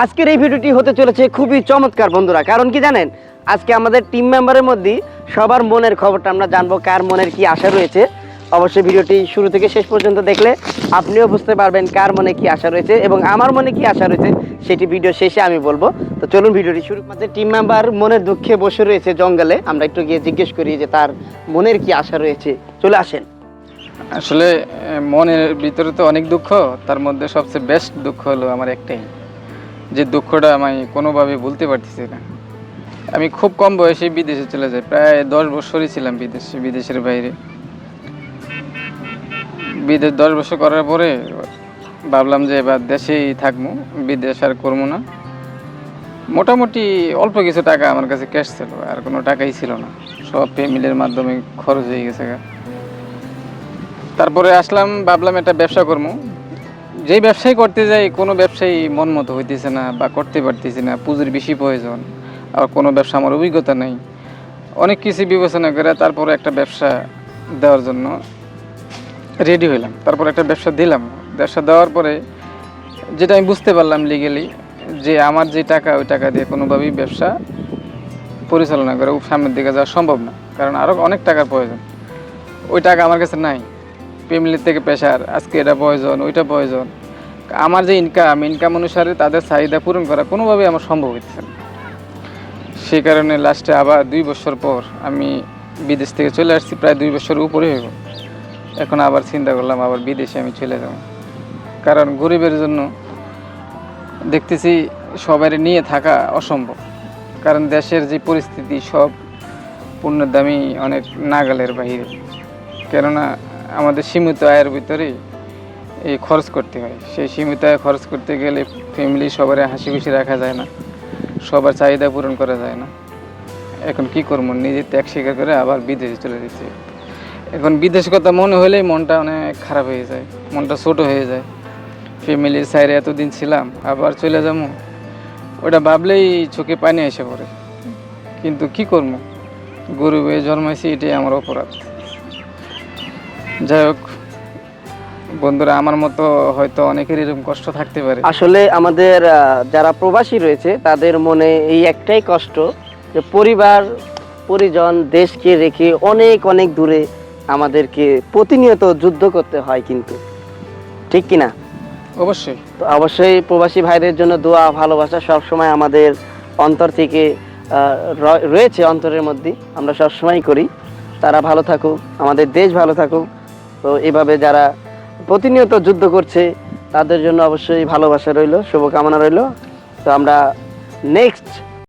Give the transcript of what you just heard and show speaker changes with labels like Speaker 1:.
Speaker 1: আজকের এই ভিডিওটি হতে চলেছে খুবই চমৎকার বন্ধুরা, কারণ কি জানেন, আজকে আমাদের টিম মেম্বারের মধ্যে সবার মনের খবরটা আমরা জানবো, কার মনের কি আশা রয়েছে। অবশ্যই ভিডিওটি শুরু থেকে শেষ পর্যন্ত দেখলে আপনিও বুঝতে পারবেন কার মনে কি আশা রয়েছে এবং আমার মনে কি আশা রয়েছে সেটি ভিডিও শেষে আমি বলবো। তো চলুন ভিডিওটি শুরু। আমাদের টিম মেম্বার মনের দুঃখে বসে রয়েছে জঙ্গলে, আমরা একটু গিয়ে জিজ্ঞেস করি যে তার মনের কি আশা রয়েছে। চলে আসেন।
Speaker 2: আসলে মনের ভিতরে তো অনেক দুঃখ, তার মধ্যে সবচেয়ে বেস্ট দুঃখ হলো আমার একটাই, যে দুঃখটা আমি কোনোভাবে ভুলতে পারতেছি না। আমি খুব কম বয়সে বিদেশে চলে যাই, প্রায় 10 বছরই ছিলাম বিদেশের বাইরে। 10 বছর করার পরে ভাবলাম যে এবার দেশেই থাকবো, বিদেশ আর করবো না। মোটামুটি অল্প কিছু টাকা আমার কাছে ক্যাশ ছিল, আর কোনো টাকাই ছিল না, সব ফ্যামিলির মাধ্যমে খরচ হয়ে গেছে। তারপরে আসলাম, ভাবলাম একটা ব্যবসা করবো। যেই ব্যবসায় করতে যাই কোনো ব্যবসায়ী মন মতো হইতেছে না বা করতে পারতেছি না, পুঁজির বেশি প্রয়োজন, আর কোনো ব্যবসা আমার অভিজ্ঞতা নেই। অনেক কিছু বিবেচনা করে তারপরে একটা ব্যবসা দেওয়ার জন্য রেডি হইলাম। তারপর একটা ব্যবসা দিলাম। ব্যবসা দেওয়ার পরে যেটা আমি বুঝতে পারলাম লিগেলি, যে আমার যে টাকা, ওই টাকা দিয়ে কোনোভাবেই ব্যবসা পরিচালনা করে সামনের দিকে যাওয়া সম্ভব না, কারণ আরও অনেক টাকার প্রয়োজন। ওই টাকা আমার কাছে নাই। ফ্যামিলির থেকে প্রেশার, আজকে এটা প্রয়োজন, ওইটা প্রয়োজন। আমার যে ইনকাম অনুসারে তাদের চাহিদা পূরণ করা কোনোভাবেই আমার সম্ভব হচ্ছে না। সেই কারণে লাস্টে আবার 2 বছর পর আমি বিদেশ থেকে চলে আসছি, প্রায় 2 বছরের উপরে হইব। এখন আবার চিন্তা করলাম আবার বিদেশে আমি চলে যাব, কারণ গরিবের জন্য দেখতেছি সবাই নিয়ে থাকা অসম্ভব। কারণ দেশের যে পরিস্থিতি, সব পণ্যের দামই অনেক নাগালের বাইরে। কেননা আমাদের সীমিত আয়ের ভিতরে এই খরচ করতে হয়। সেই সীমিত আয় খরচ করতে গেলে ফ্যামিলি সবার হাসি খুশি রাখা যায় না, সবার চাহিদা পূরণ করা যায় না। এখন কি করবো, নিজে ত্যাগ স্বীকার করে আবার বিদেশে চলে যেতে। এখন বিদেশ কথা মনে হলেই মনটা অনেক খারাপ হয়ে যায়, মনটা ছোট হয়ে যায়। ফ্যামিলির সাইডে এতদিন ছিলাম, আবার চলে যাবো, ওটা ভাবলেই চোখে পানি এসে পড়ে। কিন্তু কি করবো, গরিব হয়ে জন্মাইছি, এটাই আমার অপরাধ। যাই হোক বন্ধুরা, আমার মতো হয়তো অনেকের এরকম কষ্ট থাকতে পারে।
Speaker 1: আসলে আমাদের যারা প্রবাসী রয়েছে তাদের মনে এই একটাই কষ্ট যে পরিবার পরিজন দেশকে রেখে অনেক অনেক দূরে আমাদেরকে প্রতিনিয়ত যুদ্ধ করতে হয়, কিন্তু ঠিক কিনা?
Speaker 2: অবশ্যই।
Speaker 1: তো অবশ্যই প্রবাসী ভাইদের জন্য দোয়া ভালোবাসা সবসময় আমাদের অন্তর থেকে রয়েছে, অন্তরের মধ্যে আমরা সবসময় করি। তারা ভালো থাকুক, আমাদের দেশ ভালো থাকুক। তো এভাবে যারা প্রতিনিয়ত যুদ্ধ করছে তাদের জন্য অবশ্যই ভালোবাসা রইল, শুভকামনা রইল। তো আমরা নেক্সট